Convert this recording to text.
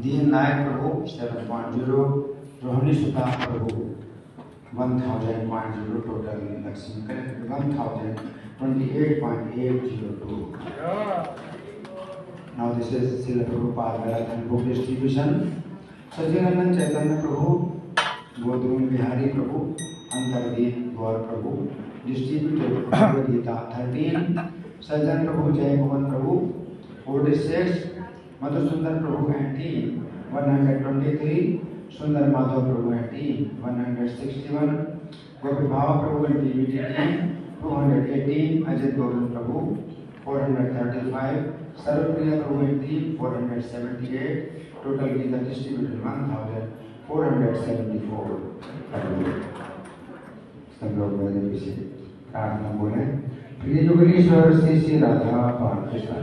Dean Nayak Prabhu 7.0, Rohini Sutta Prabhu 1000.0, total Lakshmi collected 1028.802. Now this is Srila Prabhupada Marathon book distribution. Sachidanand Chaitanya Prabhu, Godrun Bihari Prabhu, Antardeep Gaur Prabhu, distributed Bhagavad Gita 13, Sajjan Prabhu Jai Mohan Prabhu 46, Madhusundar Prabhu and team 123, Sundar Madhav Prabhu and team 161, Gopi Bhava Prabhu and team 218, Ajit Govind Prabhu 435, Sarvpriya Prabhu and team 478, total Gita distributed 1474. सब लोग मेरे पीछे प्रार्थना बोले प्रिय जुगलीश्वर श्री श्री राधा कृष्ण